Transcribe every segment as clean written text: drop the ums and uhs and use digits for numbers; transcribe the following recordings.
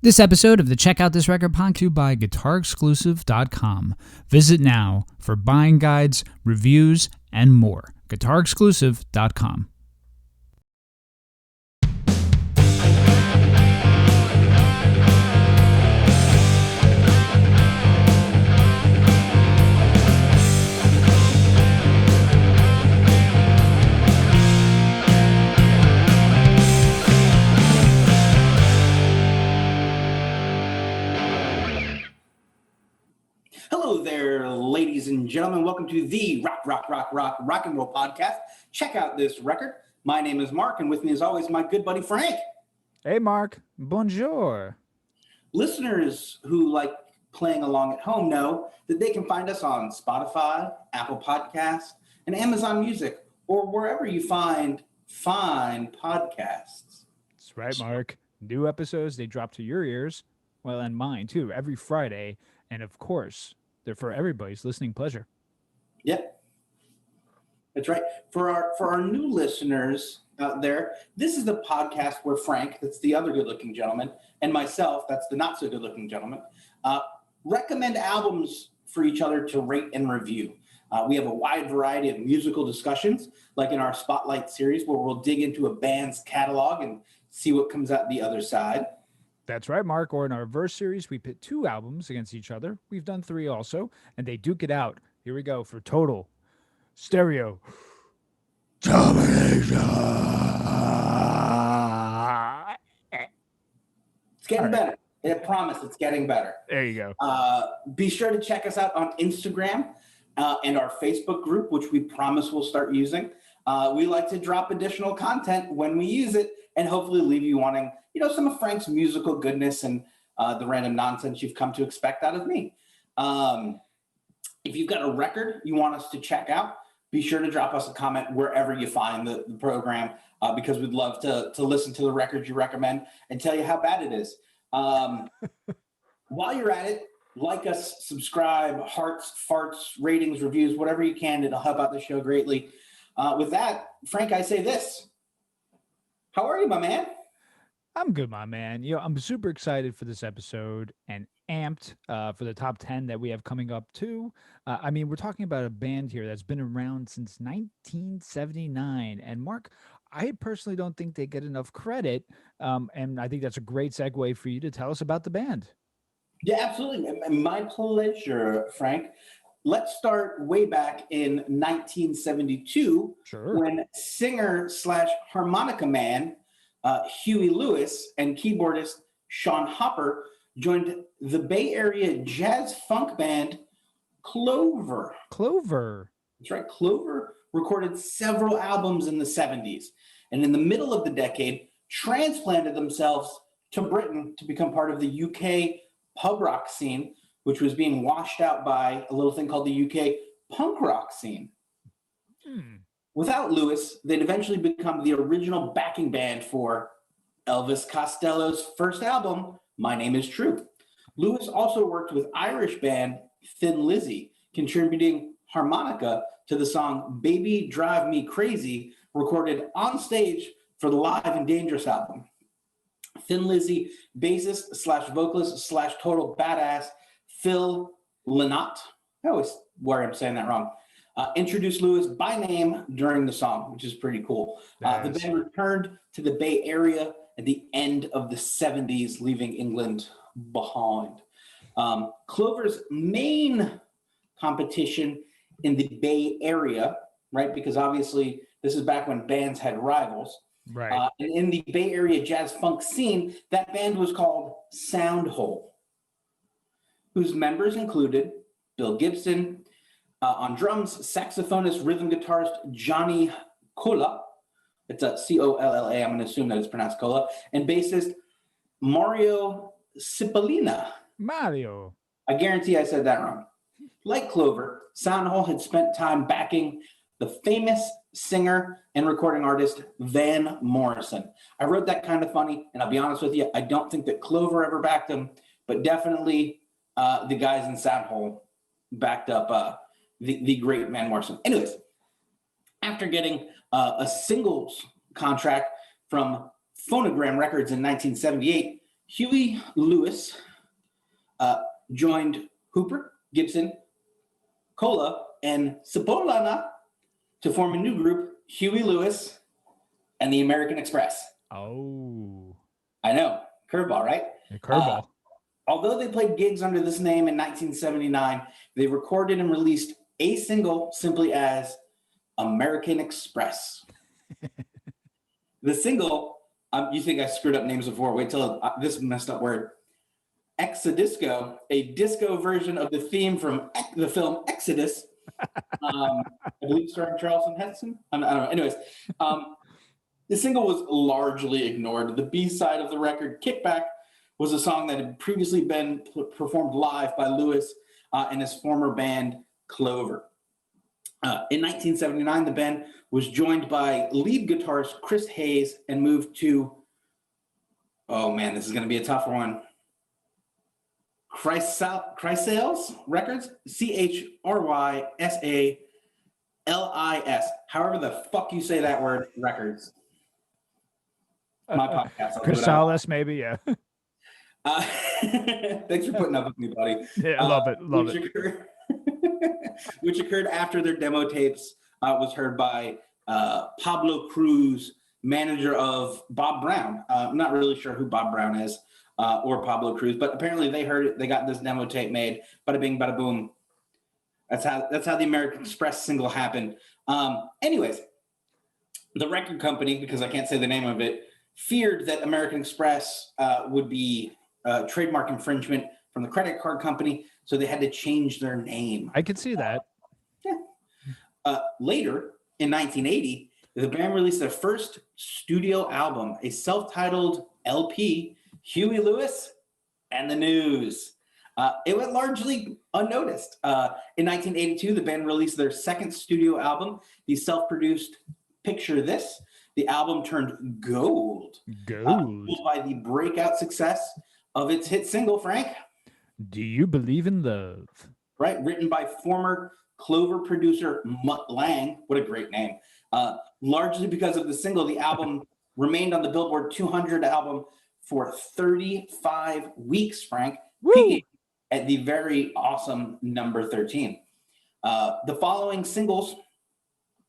This episode of the Check Out This Record podcast to you by GuitarExclusive.com. Visit now for buying guides, reviews, and more. GuitarExclusive.com. Hello there, ladies and gentlemen. Welcome to the Rock and Roll podcast. Check out this record. My name is Mark, and with me, as always, my good buddy Frank. Hey, Mark. Bonjour. Listeners who like playing along at home know that they can find us on Spotify, Apple Podcasts, and Amazon Music, or wherever you find fine podcasts. That's right, Mark. New episodes, they drop to your ears, well, and mine, too, every Friday. And, of course, they're for everybody's listening pleasure. Yep. That's right. For our new listeners out there, this is the podcast where Frank, that's the other good-looking gentleman, and myself, that's the not-so-good-looking gentleman, recommend albums for each other to rate and review. We have a wide variety of musical discussions, like in our Spotlight series, where we'll dig into a band's catalog and see what comes out the other side. That's right, Mark. Or in our Verse series, we pit two albums against each other. We've done three also, and they duke it out. Here we go for total stereo domination. It's getting better. I promise it's getting better. There you go. Be sure to check us out on Instagram and our Facebook group, which we promise we'll start using. We like to drop additional content when we use it and hopefully leave you wanting, some of Frank's musical goodness and the random nonsense you've come to expect out of me. If you've got a record you want us to check out, be sure to drop us a comment wherever you find the program, because we'd love to listen to the records you recommend and tell you how bad it is. While you're at it, like us, subscribe, hearts, farts, ratings, reviews, whatever you can. It'll help out the show greatly. With that, Frank, I say this. How are you, my man? I'm good, my man. I'm super excited for this episode and amped for the top 10 that we have coming up too. We're talking about a band here that's been around since 1979. And Mark, I personally don't think they get enough credit. And I think that's a great segue for you to tell us about the band. Yeah, absolutely. My pleasure, Frank. Let's start way back in 1972, sure, when singer/harmonica man Huey Lewis and keyboardist Sean Hopper joined the Bay Area jazz funk band Clover. Clover. That's right. Clover recorded several albums in the 70s, and in the middle of the decade, transplanted themselves to Britain to become part of the UK pub rock scene, which was being washed out by a little thing called the UK punk rock scene. Without Lewis, they'd eventually become the original backing band for Elvis Costello's first album, My Name Is True. Lewis also worked with Irish band Thin Lizzy, contributing harmonica to the song Baby Drive Me Crazy, recorded on stage for the Live and Dangerous album. Thin Lizzy bassist/vocalist/total badass Phil Lynott, I always worry I'm saying that wrong, introduced Lewis by name during the song, which is pretty cool. The band returned to the Bay Area at the end of the 70s, leaving England behind. Clover's main competition in the Bay Area, right, because obviously this is back when bands had rivals. Right. And in the Bay Area jazz funk scene, that band was called Soundhole, whose members included Bill Gibson, on drums, saxophonist, rhythm guitarist Johnny Colla. It's a Colla. I'm going to assume that it's pronounced Colla. And bassist Mario Cipollina. Mario. I guarantee I said that wrong. Like Clover, Soundhole had spent time backing the famous singer and recording artist Van Morrison. I wrote that kind of funny, and I'll be honest with you, I don't think that Clover ever backed him, but definitely the guys in Soundhole backed up the great Van Morrison. Anyways, after getting a singles contract from Phonogram Records in 1978, Huey Lewis uh, joined Hooper, Gibson, Cola, and Cipollana to form a new group, Huey Lewis and the American Express. Oh, I know, curveball, right? a Uh, curveball. although they played gigs under this name in 1979, they recorded and released a single simply as American Express. The single, you think I screwed up names before? Wait till this messed up word. Exodisco, a disco version of the theme from the film Exodus. I believe starring Charlton Heston. I don't know. Anyways, the single was largely ignored. The B side of the record, Kickback, was a song that had previously been performed live by Lewis and his former band, Clover. In 1979, the band was joined by lead guitarist Chris Hayes and moved to, oh man, this is going to be a tough one. Chrysales Records, Chrysalis. However the fuck you say that word, Records. My podcast. I'll do what I want. Chrysalis, maybe. Yeah. Uh, thanks for putting up with me, buddy. Yeah, I love it. Love which it. Occurred, which occurred after their demo tapes was heard by Pablo Cruz, manager of Bob Brown. I'm not really sure who Bob Brown is or Pablo Cruz, but apparently they heard it. They got this demo tape made. Bada bing, bada boom. That's how the American Express single happened. Anyways, the record company, because I can't say the name of it, feared that American Express would be trademark infringement from the credit card company, so they had to change their name. I could see that. Later, in 1980, the band released their first studio album, a self-titled LP, Huey Lewis and the News. It went largely unnoticed. In 1982, the band released their second studio album, the self-produced Picture This. The album turned gold. Gold. By the breakout success of its hit single, Frank. Do you believe in love? Right, written by former Clover producer Mutt Lange. What a great name. Largely because of the single, the album remained on the Billboard 200 album for 35 weeks, Frank, peaking at the very awesome number 13. The following singles,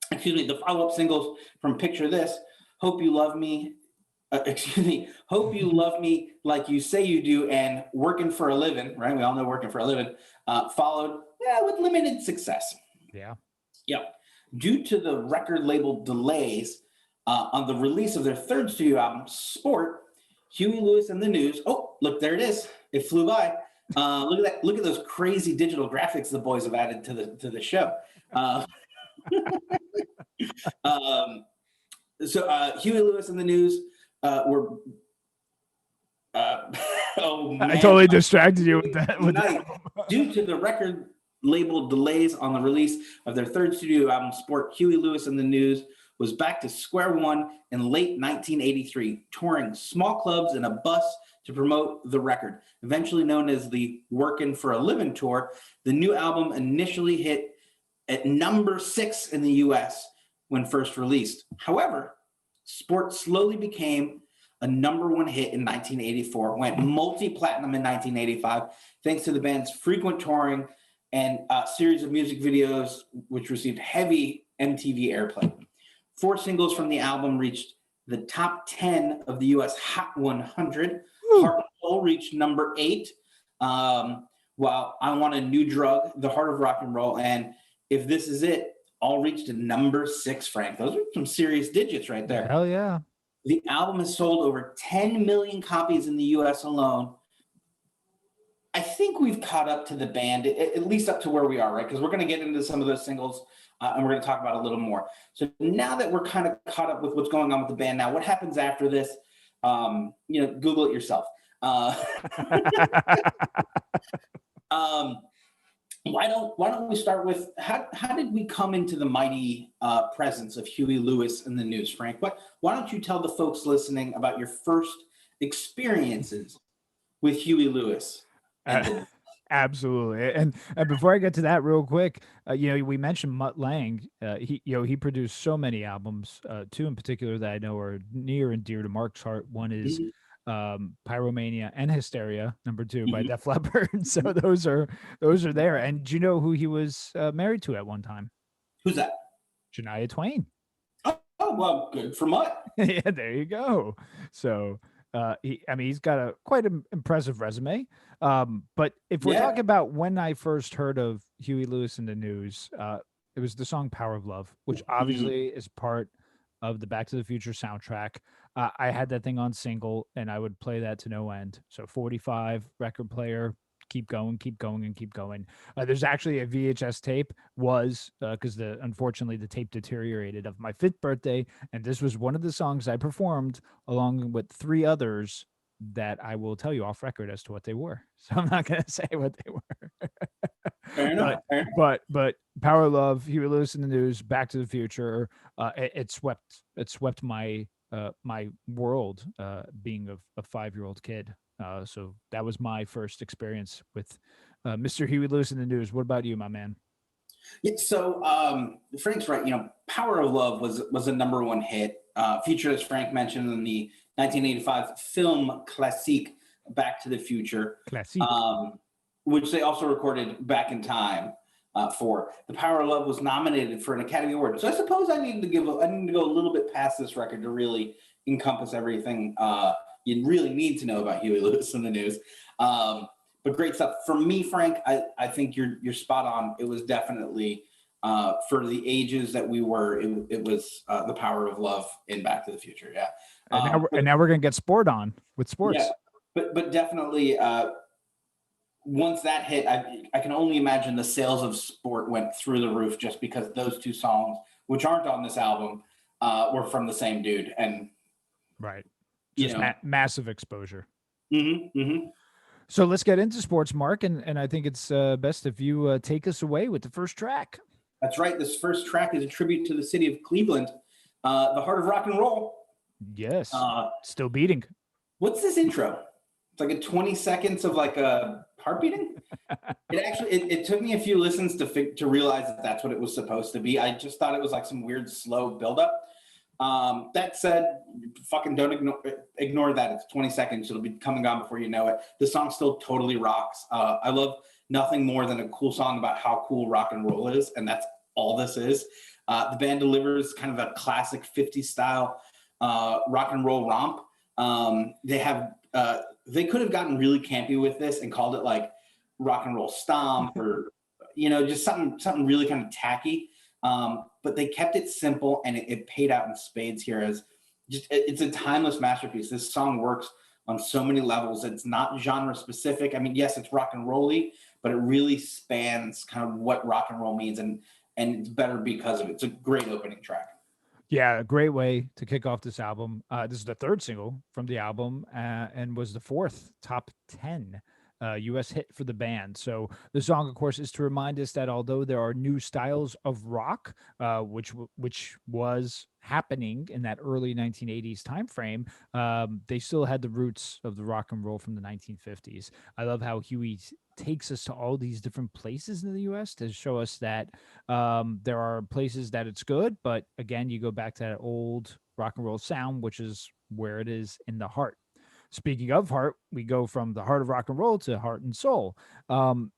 the follow-up singles from Picture This, Hope You Love Me, Hope You Love Me Like You Say You Do, and Working for a Living, right? We all know Working for a Living, followed with limited success. Yeah. Yep. Due to the record label delays on the release of their third studio album, Sport, Huey Lewis and the News. Oh, look, there it is. It flew by. Look at that. Look at those crazy digital graphics the boys have added to the show. So Huey Lewis and the News were. Oh man! I totally distracted you with that. Due to the record label delays on the release of their third studio album, Sport, Huey Lewis and the News was back to square one in late 1983, touring small clubs in a bus to promote the record. Eventually known as the Workin' for a Living Tour, the new album initially hit at number 6 in the US when first released. However, Sport slowly became a number 1 hit in 1984, went multi-platinum in 1985, thanks to the band's frequent touring and a series of music videos, which received heavy MTV airplay. 4 singles from the album reached the top 10 of the US Hot 100. Heart and Soul reached number 8, while I Want a New Drug, The Heart of Rock and Roll, and If This Is It all reached a number 6, Frank. Those are some serious digits right there. Hell yeah. The album has sold over 10 million copies in the US alone. I think we've caught up to the band, at least up to where we are, right? Because we're going to get into some of those singles and we're going to talk about it a little more. So now that we're kind of caught up with what's going on with the band now, what happens after this? Google it yourself. Why don't we start with how did we come into the mighty presence of Huey Lewis and the News, Frank? Why don't you tell the folks listening about your first experiences with Huey Lewis? Absolutely. And before I get to that real quick, we mentioned Mutt Lange. He produced so many albums, 2 in particular that I know are near and dear to Mark's heart. One is Pyromania, and Hysteria, number 2 by Mhm. Def Leppard. So those are there. And do you know who he was married to at one time? Who's that? Shania Twain. Oh, well, good for Mutt. Yeah, there you go. So, I mean, he's got a quite an impressive resume. But if we're talking Yeah. about when I first heard of Huey Lewis in the News, it was the song "Power of Love," which Mhm. obviously is part of the Back to the Future soundtrack. I had that thing on single, and I would play that to no end. So 45 record player, keep going, keep going, and keep going. There's actually a VHS tape was because the unfortunately the tape deteriorated of my 5th birthday, and this was one of the songs I performed along with 3 others that I will tell you off record as to what they were. So I'm not going to say what they were. Fair but enough. Fair enough. but Power of Love, Huey Lewis in the News, Back to the Future, it swept my world, being a 5-year-old kid. So that was my first experience with Mr. Huey Lewis in the News. What about you, my man? Yeah, so Frank's right. "Power of Love" was a number one hit, featured, as Frank mentioned, in the 1985 film classique "Back to the Future," Classique. um, which they also recorded "Back in Time" for. "The Power of Love" was nominated for an Academy Award. So I suppose I need to go a little bit past this record to really encompass everything you really need to know about Huey Lewis in the News. But great stuff. For me, Frank, I think you're spot on. It was definitely for the ages that we were. It was "The Power of Love" in Back to the Future. Yeah, And now, but we're gonna get sport on with yeah, sports. but definitely once that hit, I can only imagine the sales of Sport went through the roof just because those two songs, which aren't on this album, were from the same dude. And Right. you Just know, massive exposure. hmm. So let's get into sports, Mark, and I think it's best if you take us away with the first track. That's right. This first track is a tribute to the city of Cleveland, the heart of rock and roll. Yes, Uh, still beating. what's this intro? It's like a 20 seconds of like a heart beating. It took me a few listens to realize that that's what it was supposed to be. I just thought it was like some weird slow buildup. That said, fucking don't ignore that. It's 20 seconds. It'll be come and gone before you know it. The song still totally rocks. I love nothing more than a cool song about how cool rock and roll is, and that's all this is. The band delivers kind of a classic 50s style rock and roll romp. They could have gotten really campy with this and called it like rock and roll stomp or just something really kind of tacky. But they kept it simple, and it paid out in spades here. As just it's a timeless masterpiece. This song works on so many levels. It's not genre specific. I mean, yes, it's rock and rolly, but it really spans kind of what rock and roll means, and it's better because of it. It's a great opening track. Yeah, a great way to kick off this album. This is the 3rd single from the album, and was the 4th top 10 US hit for the band. So the song, of course, is to remind us that although there are new styles of rock, which was happening in that early 1980s time frame, they still had the roots of the rock and roll from the 1950s. I love how Huey takes us to all these different places in the US to show us that there are places that it's good, but again, you go back to that old rock and roll sound, which is where it is in the heart. Speaking of heart, we go from the heart of rock and roll to heart and soul.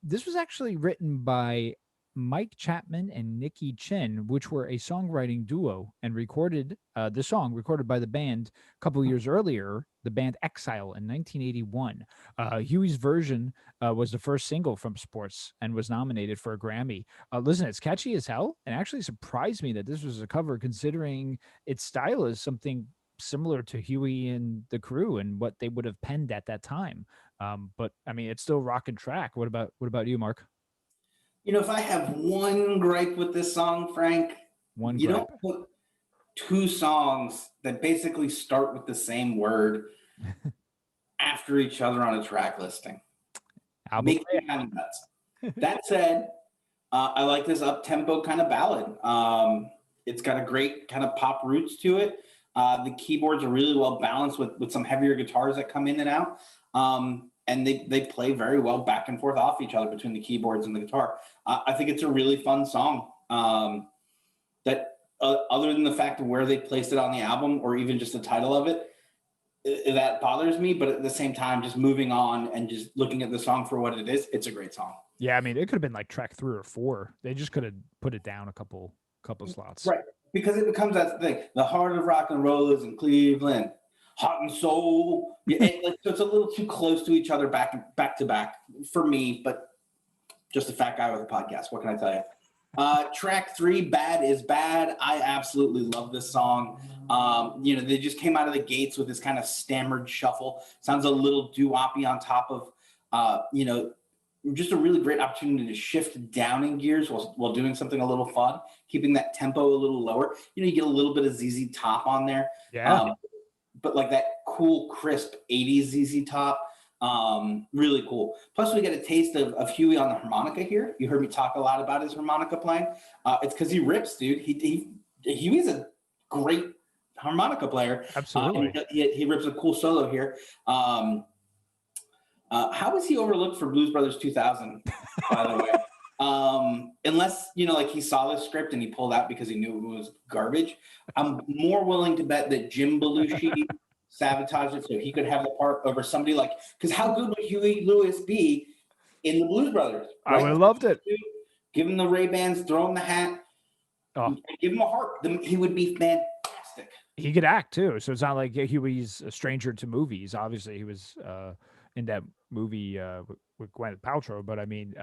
This was actually written by Mike Chapman and Nikki Chin, which were a songwriting duo, and recorded the song recorded by the band a couple of years earlier, the band Exile in 1981. Huey's version was the first single from Sports and was nominated for a Grammy. Listen, it's catchy as hell, and actually surprised me that this was a cover, considering its style is something similar to Huey and the Crew and what they would have penned at that time. But I mean, it's still rock and track. What about you, Mark? If I have one gripe with this song, Frank, One you don't gripe. put two songs that basically start with the same word after each other on a track listing. Album Makes me kind of nuts. That said, I like this up tempo kind of ballad. It's got a great kind of pop roots to it. The keyboards are really well balanced with some heavier guitars that come in and out. And they play very well back and forth off each other between the keyboards and the guitar. I think it's a really fun song. That other than the fact of where they placed it on the album, or even just the title of it, that bothers me, but at the same time, just moving on and just looking at the song for what it is, it's a great song. Yeah, I mean, it could have been like track 3 or 4. They just could have put it down a couple slots. Right. Because it becomes that thing. The heart of rock and roll is in Cleveland. Heart and soul. Yeah, so it's a little too close to each other back to back for me, but just a fat guy with a podcast. What can I tell you? Track 3, Bad is Bad. I absolutely love this song. They just came out of the gates with this kind of stammered shuffle. Sounds a little doo-woppy on top of, just a really great opportunity to shift down in gears while doing something a little fun, keeping that tempo a little lower. You get a little bit of ZZ Top on there. Yeah. But like that cool, crisp 80s ZZ Top. Really cool. Plus, we get a taste of Huey on the harmonica here. You heard me talk a lot about his harmonica playing. It's because he rips, dude. Huey's a great harmonica player. Absolutely. He rips a cool solo here. How was he overlooked for Blues Brothers 2000, by the way? Unless, like he saw the script and he pulled out because he knew it was garbage. I'm more willing to bet that Jim Belushi sabotaged it so he could have the part over somebody like, because how good would Huey Lewis be in the Blues Brothers? Right? I would have loved it. Give him the Ray-Bans, throw him the hat, give him a harp. He would be fantastic. He could act too. So it's not like Huey's a stranger to movies. Obviously, he was in that movie with Gwyneth Paltrow, but I mean,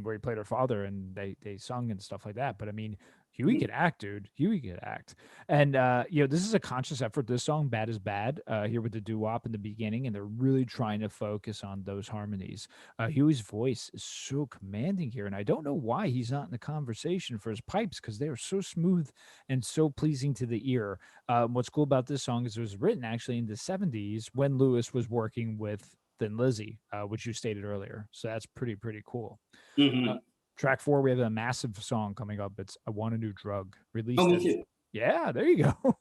where he played her father and they sung and stuff like that. But I mean, Huey could act, dude. Huey could act. And this is a conscious effort. This song, Bad is Bad, here with the doo-wop in the beginning, and they're really trying to focus on those harmonies. Huey's voice is so commanding here, and I don't know why he's not in the conversation for his pipes, because they are so smooth and so pleasing to the ear. What's cool about this song is it was written actually in the 70s when Lewis was working with Thin Lizzy, which you stated earlier. So that's pretty cool. Mm-hmm. Track 4, we have a massive song coming up. It's I Want a New Drug. Released me too. Yeah, there you go.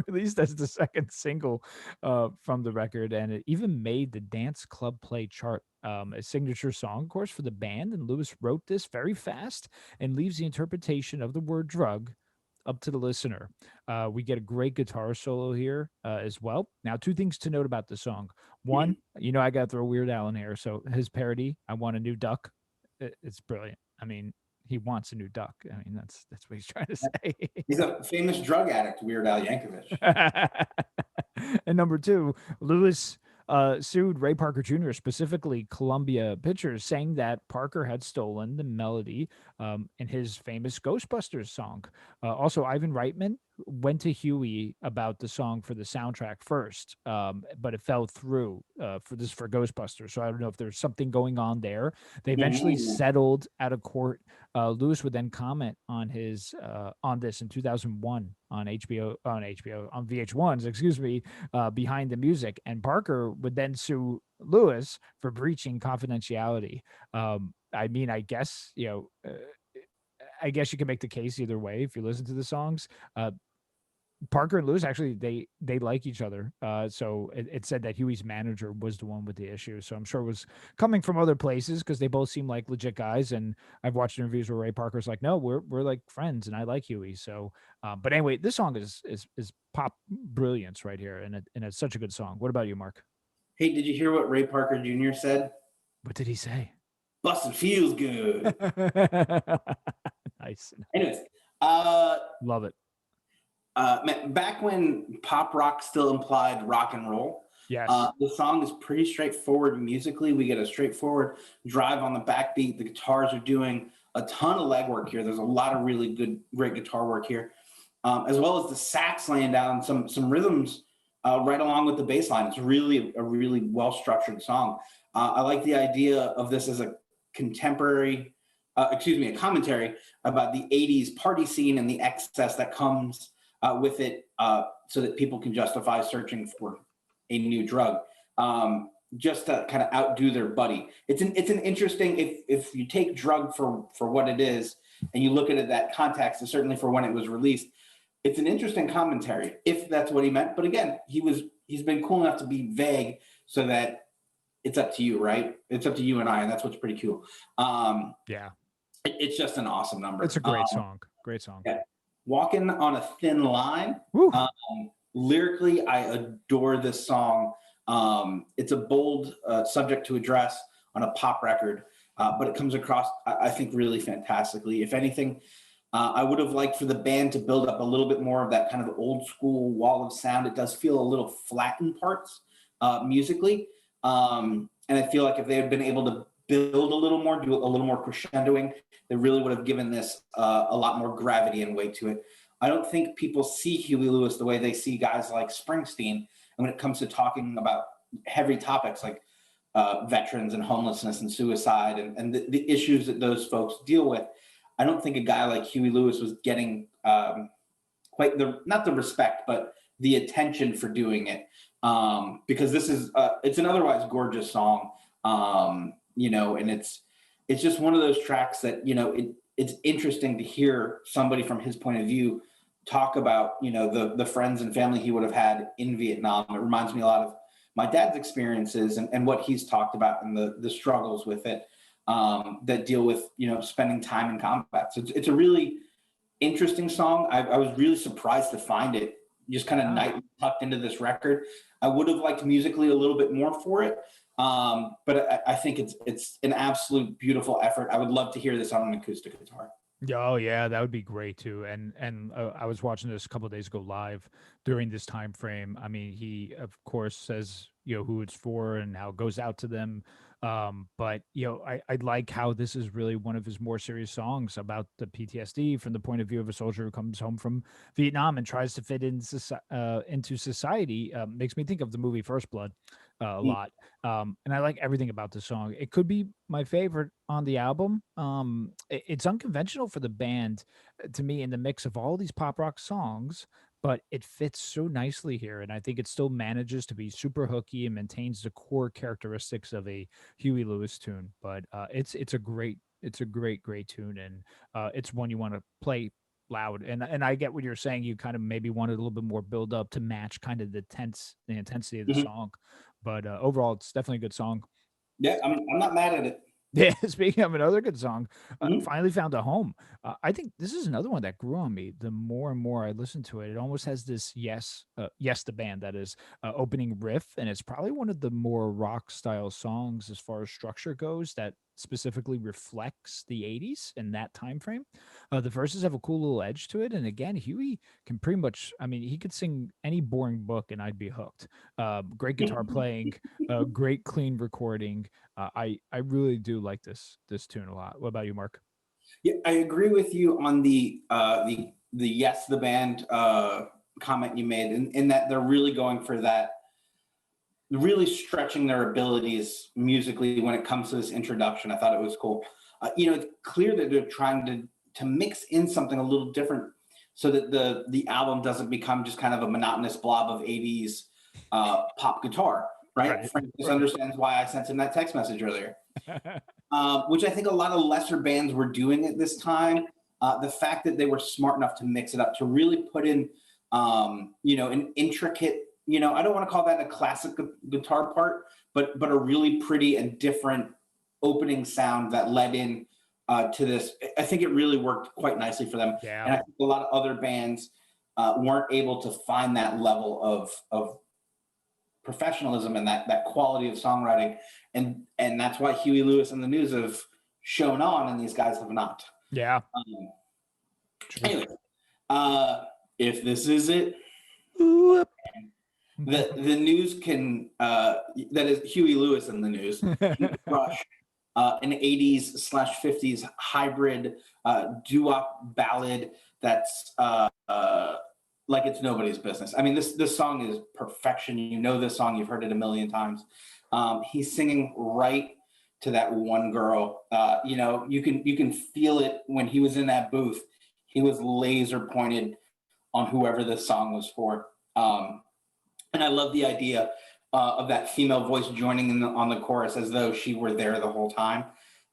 Released as the second single from the record, and it even made the dance club play chart. A signature song, of course, for the band, and Lewis wrote this very fast and leaves the interpretation of the word drug up to the listener. We get a great guitar solo here as well. Now, 2 things to note about the song. One, I got to throw Weird Al in here. So his parody, I Want a New Duck, it's brilliant. I mean, he wants a new duck. I mean, that's what he's trying to say. He's a famous drug addict, Weird Al Yankovic. And number 2, Lewis sued Ray Parker Jr., specifically Columbia Pictures, saying that Parker had stolen the melody in his famous Ghostbusters song. Also, Ivan Reitman went to Huey about the song for the soundtrack first, but it fell through for Ghostbusters. So I don't know if there's something going on there. They eventually settled out of court. Lewis would then comment on his on this in 2001 on VH1s, excuse me, Behind the Music, and Parker would then sue Lewis for breaching confidentiality. I mean, I guess you can make the case either way if you listen to the songs. Parker and Lewis actually they like each other. So it said that Huey's manager was the one with the issue. So I'm sure it was coming from other places because they both seem like legit guys. And I've watched interviews where Ray Parker's like, no, we're like friends, and I like Huey. So, but anyway, this song is pop brilliance right here, and it's such a good song. What about you, Mark? Hey, did you hear what Ray Parker Jr. said? What did he say? Bustin' feels good. Nice. Anyways, love it. Back when pop rock still implied rock and roll, yes, the song is pretty straightforward musically. We get a straightforward drive on the backbeat. The guitars are doing a ton of legwork here. There's a lot of really great guitar work here, as well as the sax laying down some rhythms right along with the bass line. It's really a really well-structured song. I like the idea of this as a commentary about the 80s party scene and the excess that comes with it, so that people can justify searching for a new drug, just to kind of outdo their buddy. It's an interesting, if you take drug for what it is and you look at it that context, and certainly for when it was released, it's an interesting commentary if that's what he meant. But again, he's been cool enough to be vague so that it's up to you, right? It's up to you and I, and that's what's pretty cool. Yeah, it's just an awesome number. It's a great song. Great song. Yeah. Walking on a Thin Line. lyrically, I adore this song. It's a bold subject to address on a pop record, but it comes across, I think, really fantastically. If anything, I would have liked for the band to build up a little bit more of that kind of old school wall of sound. It does feel a little flat in parts musically. And I feel like if they had been able to build a little more, do a little more crescendoing, they really would have given this a lot more gravity and weight to it. I don't think people see Huey Lewis the way they see guys like Springsteen. And when it comes to talking about heavy topics like veterans and homelessness and suicide and the issues that those folks deal with, I don't think a guy like Huey Lewis was getting quite not the respect, but the attention for doing it. Because this is, it's an otherwise gorgeous song, and it's just one of those tracks that, it's interesting to hear somebody from his point of view talk about, the friends and family he would have had in Vietnam. It reminds me a lot of my dad's experiences and what he's talked about and the struggles with it that deal with, spending time in combat. So it's a really interesting song. I was really surprised to find it just kind of nightly tucked into this record. I would have liked musically a little bit more for it. But I think it's an absolute beautiful effort. I would love to hear this on an acoustic guitar. Oh yeah, that would be great too. And I was watching this a couple of days ago live during this time frame. I mean, he of course says who it's for and how it goes out to them. But I like how this is really one of his more serious songs about the PTSD from the point of view of a soldier who comes home from Vietnam and tries to fit into society. Makes me think of the movie First Blood a lot. And I like everything about the song. It could be my favorite on the album. It's unconventional for the band to me in the mix of all these pop rock songs, but it fits so nicely here. And I think it still manages to be super hooky and maintains the core characteristics of a Huey Lewis tune. But it's a great tune, and it's one you want to play loud. And I get what you're saying. You kind of maybe wanted a little bit more build up to match kind of the intensity of the song. But overall, it's definitely a good song. Yeah, I'm not mad at it. Yeah, speaking of another good song, Mhm. Finally Found a Home. I think this is another one that grew on me. The more and more I listen to it, it almost has this Yes, the band, that is, opening riff, and it's probably one of the more rock style songs as far as structure goes that specifically reflects the 80s and that time frame. The verses have a cool little edge to it, and again, Huey can pretty much, I mean, he could sing any boring book and I'd be hooked. Great guitar playing, great clean recording. I really do like this tune a lot. What about you, Mark? Yeah, I agree with you on the Yes, the band comment you made, in that they're really going for that, really stretching their abilities musically when it comes to this introduction. I thought it was cool. It's clear that they're trying to mix in something a little different so that the album doesn't become just kind of a monotonous blob of 80s pop guitar, right? Right. Frank just understands why I sent him that text message earlier. Which I think a lot of lesser bands were doing at this time. The fact that they were smart enough to mix it up, to really put in, an intricate, I don't want to call that a classic guitar part, but a really pretty and different opening sound that led in to this. I think it really worked quite nicely for them. Yeah. And I think a lot of other bands weren't able to find that level of professionalism and that quality of songwriting, and that's why Huey Lewis and the News have shown on, and these guys have not. Yeah. Anyway, if this is it, Ooh. the News can that is Huey Lewis and the News can crush an 80s/50s hybrid doo-wop ballad that's like it's nobody's business. I mean, this song is perfection. You know this song, you've heard it a million times. He's singing right to that one girl. You can feel it when he was in that booth. He was laser pointed on whoever this song was for. And I love the idea of that female voice joining in on the chorus as though she were there the whole time.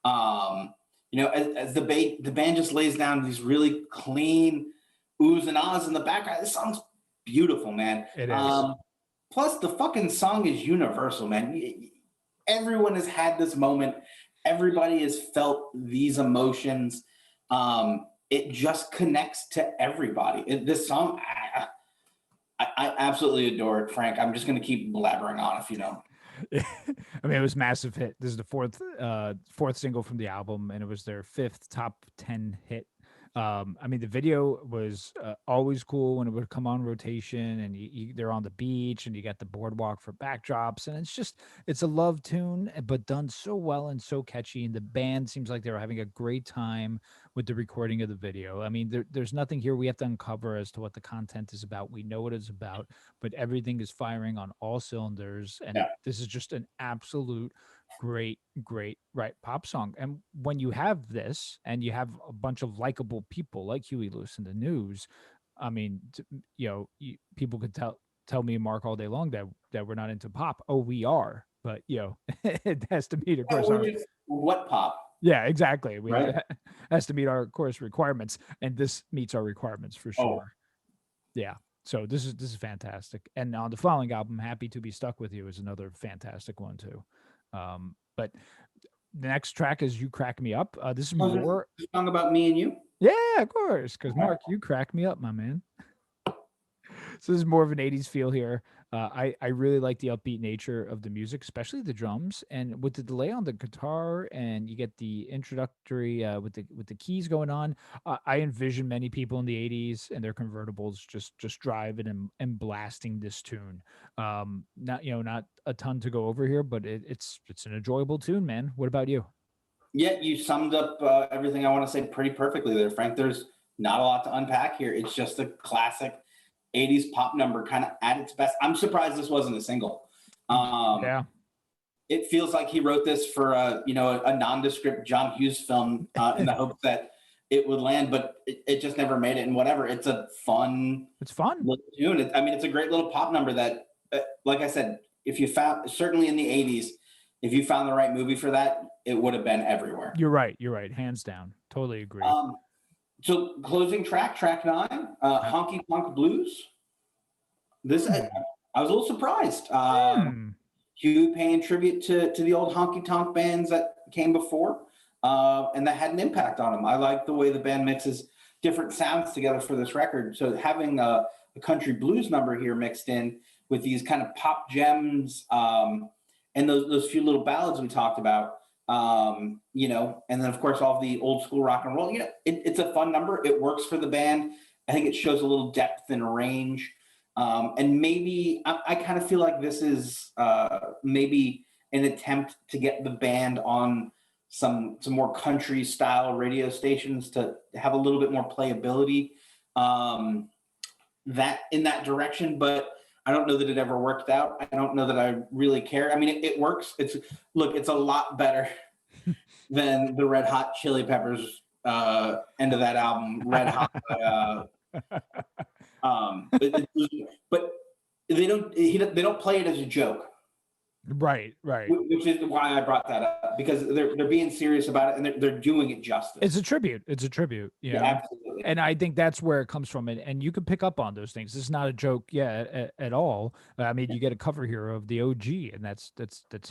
As the band just lays down these really clean oohs and ahs in the background. This song's beautiful, man. It is. Plus, the fucking song is universal, man. Everyone has had this moment. Everybody has felt these emotions. It just connects to everybody. This song, I absolutely adore it, Frank. I'm just going to keep blabbering on if you don't. I mean, it was a massive hit. This is the fourth single from the album, and it was their fifth top 10 hit. I mean, the video was always cool when it would come on rotation, and they're on the beach, and you got the boardwalk for backdrops, and it's a love tune, but done so well and so catchy. And the band seems like they were having a great time with the recording of the video. I mean, there's nothing here we have to uncover as to what the content is about. We know what it's about, but everything is firing on all cylinders, and Yeah. this is just an absolute great right pop song. And when you have this and you have a bunch of likable people like Huey Lewis in the News, I mean, people could tell me and Mark all day long that we're not into pop. Oh, we are, but it has to meet, of Yeah, course, we're our just what pop, yeah, exactly. We right? has to meet our course requirements, and this meets our requirements for Oh, sure. Yeah. So this is fantastic. And on the following album, Happy to Be Stuck with You is another fantastic one too. But the next track is You Crack Me Up. This is was it more a song about me and you? yeah, of course, because Okay. Mark, you crack me up, my man. So this is more of an 80s feel here. I really like the upbeat nature of the music, especially the drums, and with the delay on the guitar, and you get the introductory with the keys going on. I envision many people in the 80s and their convertibles just driving and blasting this tune. Not a ton to go over here, but it's an enjoyable tune, man. What about you? Yeah, you summed up everything I want to say pretty perfectly there, Frank. There's not a lot to unpack here. It's just a classic 80s pop number, kind of at its best. I'm surprised this wasn't a single. Um, Yeah. it feels like he wrote this for a nondescript John Hughes film in the hopes that it would land, but it just never made it. And whatever, it's a fun It's fun. little tune. I mean, it's a great little pop number that, like I said, if you found certainly in the '80s, if you found the right movie for that, it would have been everywhere. You're right. You're right. Hands down. Totally agree. So closing track 9, Yeah. Honky Tonk Blues. This Hmm. I was a little surprised. Hmm. Huey paying tribute to the old honky tonk bands that came before, and that had an impact on him. I like the way the band mixes different sounds together for this record. So having a country blues number here mixed in with these kind of pop gems, and those few little ballads we talked about, and then of course all the old school rock and roll. It's a fun number. It works for the band. I think it shows a little depth and range. And maybe I kind of feel like this is maybe an attempt to get the band on some more country style radio stations to have a little bit more playability that in that direction. But I don't know that it ever worked out. I don't know that I really care. I mean, it works. It's a lot better than the Red Hot Chili Peppers end of that album, Red Hot. But they don't play it as a joke, Right. Right. which is why I brought that up, because they're being serious about it, and they're doing it justice. It's a tribute. It's a tribute. Yeah, absolutely. And I think that's where it comes from. And you can pick up on those things. It's not a joke, at all. I mean, you get a cover here of the OG, and that's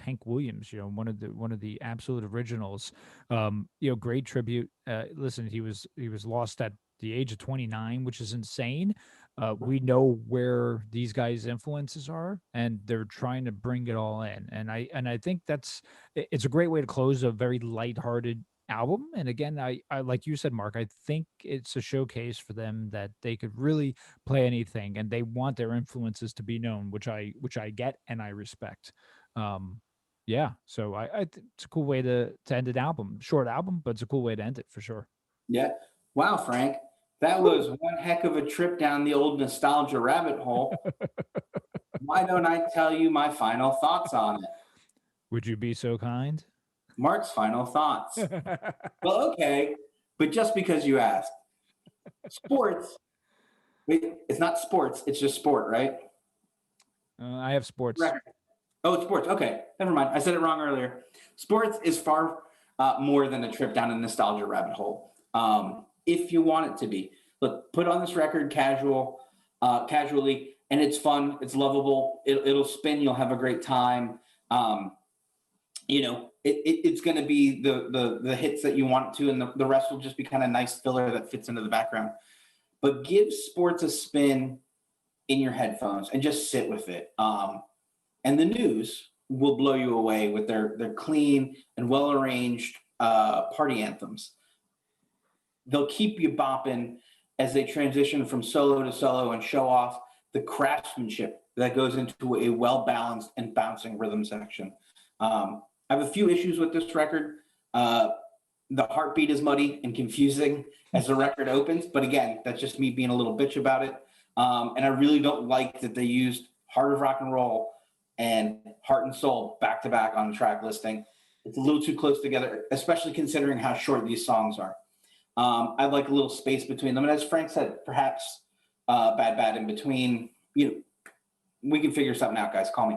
Hank Williams. One of the absolute originals. Great tribute. Listen, he was lost at the age of 29, which is insane. We know where these guys' influences are, and they're trying to bring it all in. And I think it's a great way to close a very lighthearted album. And again, I like you said, Mark, I think it's a showcase for them that they could really play anything, and they want their influences to be known, which I get and I respect. Yeah, so it's a cool way to end an album, short album, but it's a cool way to end it for sure. Yeah. Wow, Frank, that was one heck of a trip down the old nostalgia rabbit hole. Why don't I tell you my final thoughts on it? Would you be so kind? Mark's final thoughts. Well, okay, but just because you asked, sports. Wait, it's not sports. It's just sport, right? I have sports. Right. Oh, it's sports. Okay, never mind. I said it wrong earlier. Sports is far more than a trip down a nostalgia rabbit hole. If you want it to be, look, put on this record casually, and it's fun. It's lovable. It'll spin. You'll have a great time. It's going to be the hits that you want to, and the rest will just be kind of nice filler that fits into the background. But give sports a spin in your headphones and just sit with it. And the news will blow you away with their clean and well arranged party anthems. They'll keep you bopping as they transition from solo to solo and show off the craftsmanship that goes into a well balanced and bouncing rhythm section. I have a few issues with this record. The heartbeat is muddy and confusing as the record opens, but again, that's just me being a little bitch about it. And I really don't like that they used Heart of Rock and Roll and Heart and Soul back to back on the track listing. It's a little too close together, especially considering how short these songs are. I'd like a little space between them. And as Frank said, perhaps bad in between. We can figure something out, guys. Call me.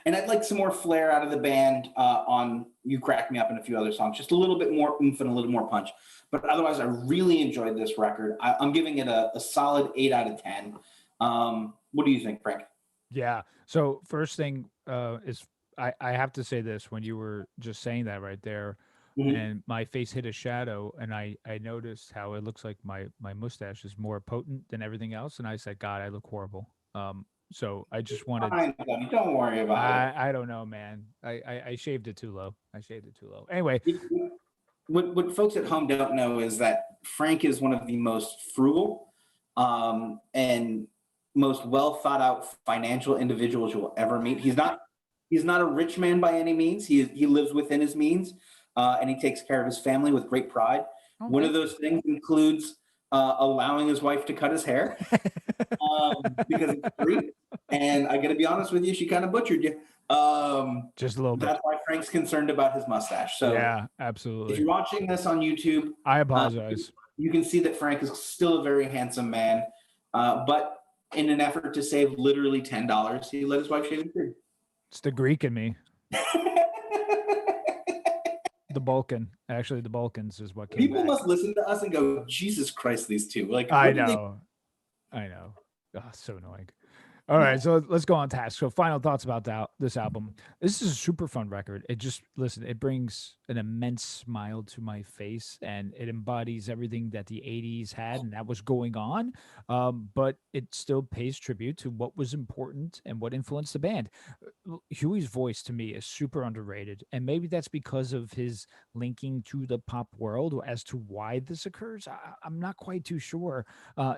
And I'd like some more flair out of the band on You Crack Me Up and a few other songs. Just a little bit more oomph and a little more punch. But otherwise, I really enjoyed this record. I'm giving it a solid 8 out of 10. What do you think, Frank? Yeah. So first thing is I have to say this when you were just saying that right there, Mhm. and my face hit a shadow, and I noticed how it looks like my mustache is more potent than everything else, and I said, God, I look horrible. So I just wanted. Fine, buddy. Don't worry about it. I don't know, man. I shaved it too low. I shaved it too low. Anyway, What folks at home don't know is that Frank is one of the most frugal and most well thought out financial individuals you'll ever meet. He's not a rich man by any means. He lives within his means, and he takes care of his family with great pride. One of those things includes allowing his wife to cut his hair because it's free. And I got to be honest with you, she kind of butchered you. just a little bit. That's why Frank's concerned about his mustache. So Yeah, if absolutely. you're watching this on YouTube, I apologize. you can see that Frank is still a very handsome man. But in an effort to save literally $10, he let his wife shave his beard. It's the Greek in me. The Balkan. Actually, the Balkans is what came People back. must listen to us and go, Jesus Christ, these two. Like, I what do they- know. I know. Oh, so annoying. All right, so let's go on task. So, final thoughts about this album. This is a super fun record. It brings an immense smile to my face, and it embodies everything that the '80s had, and that was going on. But it still pays tribute to what was important and what influenced the band. Huey's voice to me is super underrated, and maybe that's because of his linking to the pop world. As to why this occurs, I'm not quite too sure.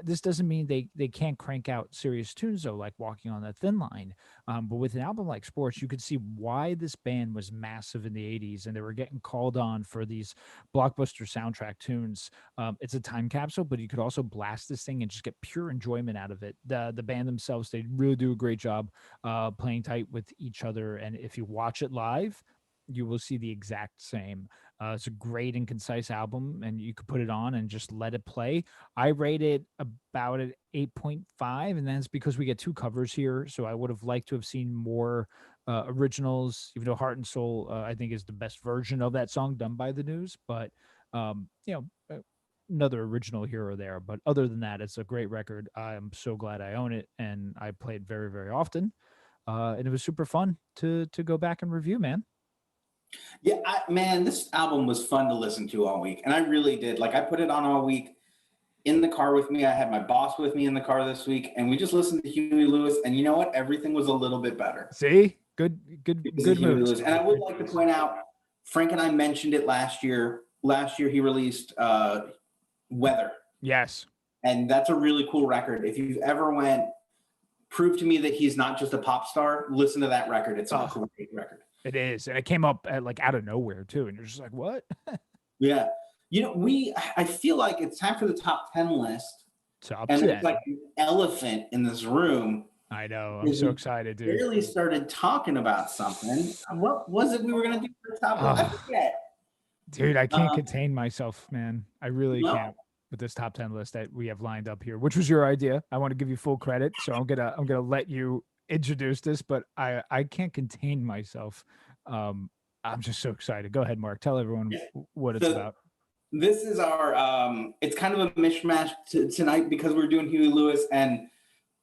This doesn't mean they can't crank out serious tunes though, like Walking on that Thin Line. But with an album like Sports, you could see why this band was massive in the '80s, and they were getting called on for these blockbuster soundtrack tunes. It's a time capsule, but you could also blast this thing and just get pure enjoyment out of it. The band themselves, they really do a great job playing tight with each other, and if you watch it live, you will see the exact same. It's a great and concise album, and you could put it on and just let it play. I rate it about an 8.5, and that's because we get 2 covers here. So I would have liked to have seen more originals, even though Heart and Soul, I think, is the best version of that song done by the News. But, another original here or there. But other than that, it's a great record. I'm so glad I own it, and I play it very, very often. And it was super fun to go back and review, man. Yeah, man, this album was fun to listen to all week. And I really did. Like, I put it on all week in the car with me. I had my boss with me in the car this week, and we just listened to Huey Lewis. And you know what? Everything was a little bit better. See? Good moves. And I would like to point out, Frank and I mentioned it last year. Last year, he released Weather. Yes. And that's a really cool record. If you've ever prove to me that he's not just a pop star, listen to that record. It's a great record. It is. And it came up like out of nowhere too. And you're just like, what? Yeah. I feel like it's time for the top 10 list. Top and 10. It's like an elephant in this room. I know. I'm so excited, dude. We really started talking about something. What was it we were going to do for the top? I forget. Dude, I can't contain myself, man. I really can't with this top 10 list that we have lined up here, which was your idea. I want to give you full credit. So I'm gonna let you introduce this, but I can't contain myself. I'm just so excited. Go ahead, Mark. Tell everyone what it's about. This is our it's kind of a mishmash tonight because we're doing Huey Lewis, and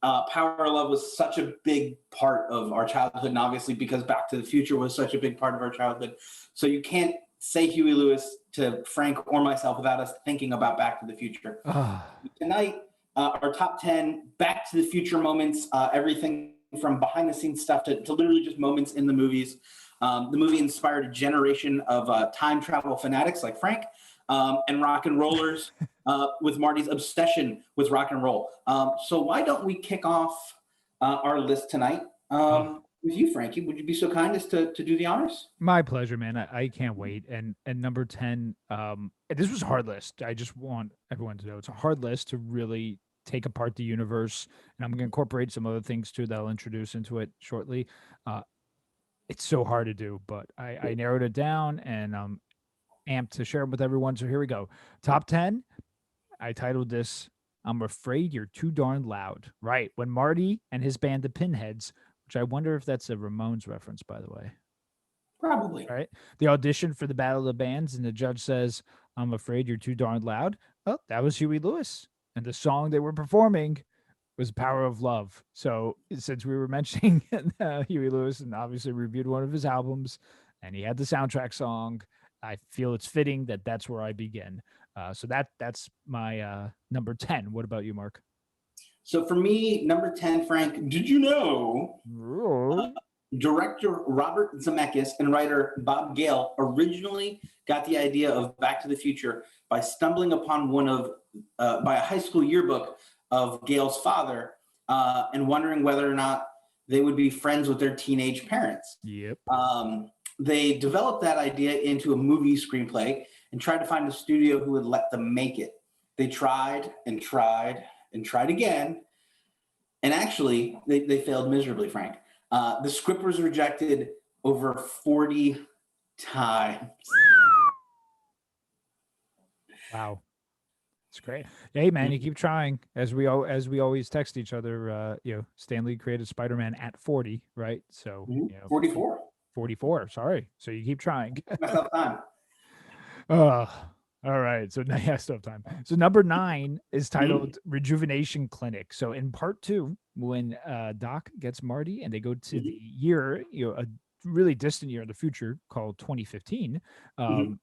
Power of Love was such a big part of our childhood, and obviously because Back to the Future was such a big part of our childhood. So you can't say Huey Lewis to Frank or myself without us thinking about Back to the Future. Tonight, our top 10 Back to the Future moments, everything from behind the scenes stuff to literally just moments in the movies. The movie inspired a generation of time travel fanatics like Frank and rock and rollers with Marty's obsession with rock and roll. So why don't we kick off our list tonight with you, Frankie? Would you be so kind as to do the honors? My pleasure, man. I can't wait. And number 10, this was a hard list. I just want everyone to know it's a hard list to really take apart the universe. And I'm gonna incorporate some other things too that I'll introduce into it shortly. Uh, it's so hard to do, but I narrowed it down and amped to share them with everyone. So here we go. Top 10. I titled this I'm Afraid You're Too Darn Loud. Right. When Marty and his band, the Pinheads, which I wonder if that's a Ramones reference, by the way. Probably. Right. The audition for the Battle of the Bands, and the judge says, I'm afraid you're too darn loud. Well, that was Huey Lewis. And the song they were performing was Power of Love. So since we were mentioning Huey Lewis and obviously reviewed one of his albums and he had the soundtrack song, I feel it's fitting that that's where I begin. So that's my number 10. What about you, Mark? So for me, number 10, Frank, did you know director Robert Zemeckis and writer Bob Gale originally got the idea of Back to the Future by stumbling upon by a high school yearbook of Gale's father and wondering whether or not they would be friends with their teenage parents. Yep. They developed that idea into a movie screenplay and tried to find a studio who would let them make it. They tried and tried and tried again. And actually, they failed miserably, Frank. The script was rejected over 40 times. Wow. It's great. Hey man, you keep trying. As we always text each other, Stan Lee created Spider-Man at 40, right? So 44. 44, sorry. So you keep trying. Messed up time. All right. So now you have still time. So number 9 is titled Rejuvenation Clinic. So in part 2, when Doc gets Marty and they go to the year, a really distant year in the future called 2015, and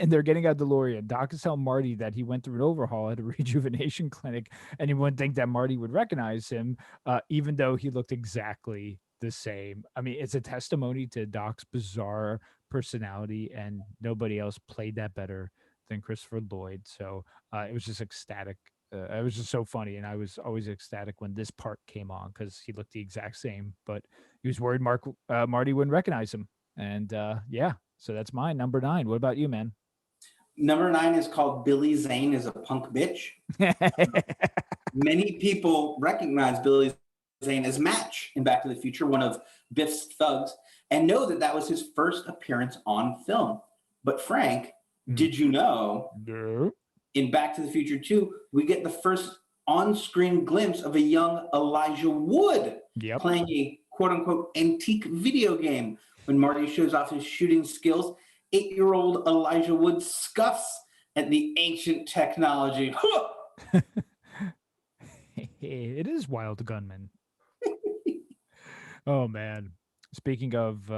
they're getting out DeLorean. Doc is telling Marty that he went through an overhaul at a rejuvenation clinic, and you wouldn't think that Marty would recognize him, even though he looked exactly the same. I mean, it's a testimony to Doc's bizarre personality, and nobody else played that better than Christopher Lloyd. So it was just ecstatic. It was just so funny, and I was always ecstatic when this part came on because he looked the exact same, but he was worried Marty wouldn't recognize him. And so that's mine, number 9. What about you, man? Number 9 is called Billy Zane is a Punk Bitch. Many people recognize Billy Zane as Match in Back to the Future, one of Biff's thugs, and know that was his first appearance on film. But Frank, did you know in Back to the Future 2, we get the first on-screen glimpse of a young Elijah Wood playing a quote-unquote antique video game. When Marty shows off his shooting skills, 8-year-old Elijah Wood scuffs at the ancient technology. It is Wild Gunman. Oh, man. Speaking of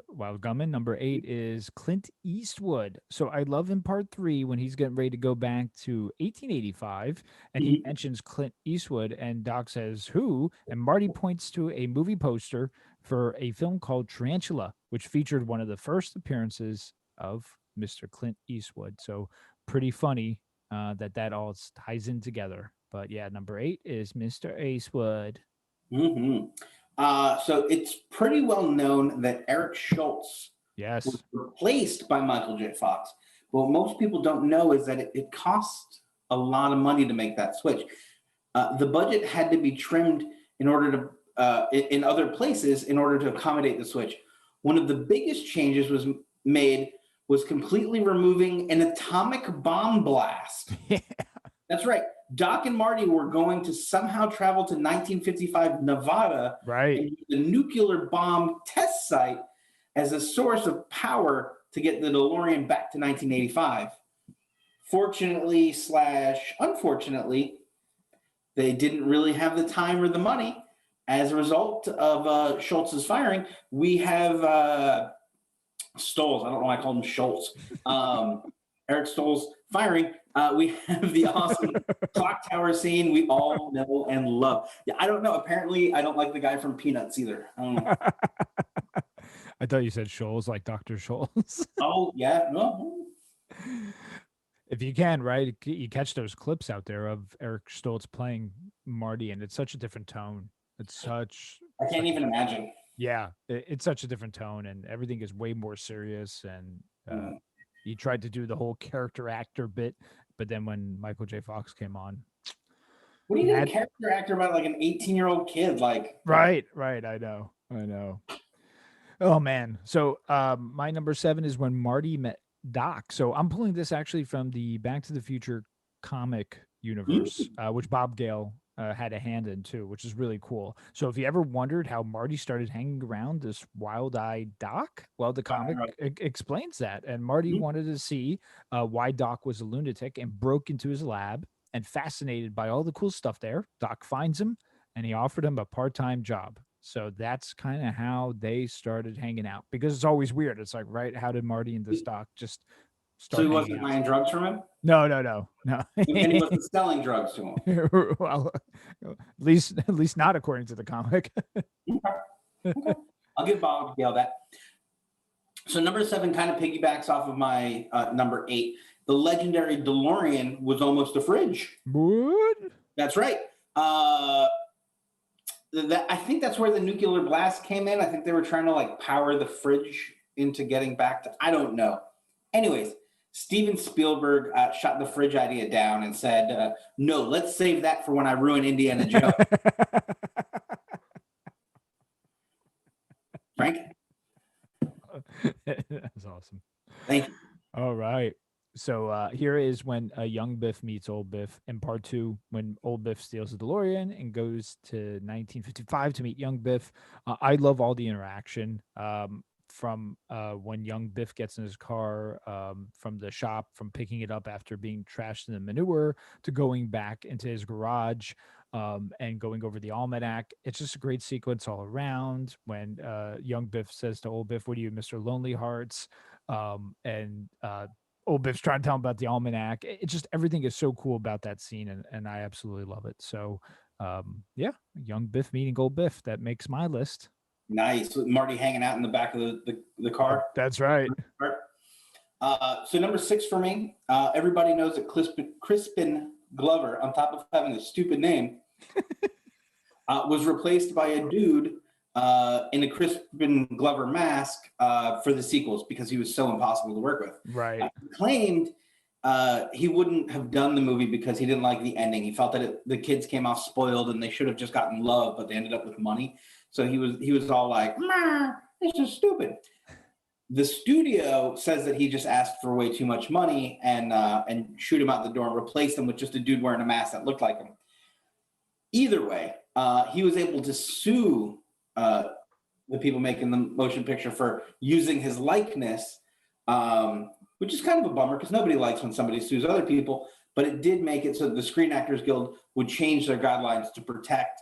Wild Gunman, number 8 is Clint Eastwood. So I love in part 3 when he's getting ready to go back to 1885 and he mentions Clint Eastwood and Doc says, who? And Marty points to a movie poster for a film called Tarantula, which featured one of the first appearances of Mr. Clint Eastwood. So pretty funny that all ties in together. But yeah, number 8 is Mr. Eastwood. So it's pretty well known that Eric Schultz was replaced by Michael J. Fox. But what most people don't know is that it cost a lot of money to make that switch. The budget had to be trimmed in order to in other places in order to accommodate the switch. One of the biggest changes was completely removing an atomic bomb blast. Yeah. That's right. Doc and Marty were going to somehow travel to 1955 Nevada and use the nuclear bomb test site as a source of power to get the DeLorean back to 1985. Fortunately / unfortunately, they didn't really have the time or the money. As a result of Schultz's firing, we have Stolz. I don't know why I called him Schultz. Eric Stoll's firing, we have the awesome clock tower scene we all know and love. Yeah, I don't know. Apparently, I don't like the guy from Peanuts either. I don't know. I thought you said Scholes, like Dr. Scholes. Oh yeah, no. If you can, right, you catch those clips out there of Eric Stoltz playing Marty, and it's such a different tone. It's I can't such even imagine. yeah, it's such a different tone, and everything is way more serious. And Mm. he tried to do the whole character actor bit, but then when Michael J. Fox came on, What are you gonna that character actor about like an 18-year-old kid? Like, right, right, I know. Oh man. So my number 7 is when Marty met Doc. So I'm pulling this actually from the Back to the Future comic universe, mm, which Bob Gale had a hand in too, which is really cool. So if you ever wondered how Marty started hanging around this wild-eyed Doc, well, the comic explains that. And Marty mm. wanted to see why Doc was a lunatic and broke into his lab. And fascinated by all the cool stuff there, Doc finds him and he offered him a part-time job. So that's kind of how they started hanging out, because it's always weird. It's like, right, how did Marty and this Doc just So he start hanging wasn't out? buying drugs from him, No, no, no, no. and he wasn't selling drugs to him. Well, at least not according to the comic. Okay, okay. I'll give Bob Gale that. So number 7 kind of piggybacks off of my number 8. The legendary DeLorean was almost a fridge. What? That's right. I think that's where the nuclear blast came in. I think they were trying to like power the fridge into getting back to. I don't know. Anyways, Steven Spielberg shot the fridge idea down and said, "No, let's save that for when I ruin Indiana Jones." Frank, That's awesome. thank you. All right. So here is when young Biff meets old Biff in part 2, when old Biff steals the DeLorean and goes to 1955 to meet young Biff. I love all the interaction from when young Biff gets in his car, from the shop, from picking it up after being trashed in the manure, to going back into his garage, and going over the almanac. It's just a great sequence all around. When young Biff says to old Biff, "What are you, Mr. Lonely Hearts?" And old Biff's trying to tell him about the almanac. It's just, everything is so cool about that scene, and I absolutely love it. So yeah, young Biff meeting old Biff, that makes my list. Nice. With Marty hanging out in the back of the car. That's right. So number 6 for me, everybody knows that Crispin Glover, on top of having a stupid name, was replaced by a dude in a Crispin Glover mask for the sequels because he was so impossible to work with. Right. He claimed he wouldn't have done the movie because he didn't like the ending. He felt that the kids came off spoiled and they should have just gotten love, but they ended up with money. So he was all like, "This is stupid." The studio says that he just asked for way too much money and shoot him out the door and replace him with just a dude wearing a mask that looked like him. Either way, he was able to sue the people making the motion picture for using his likeness, which is kind of a bummer because nobody likes when somebody sues other people. But it did make it so the Screen Actors Guild would change their guidelines to protect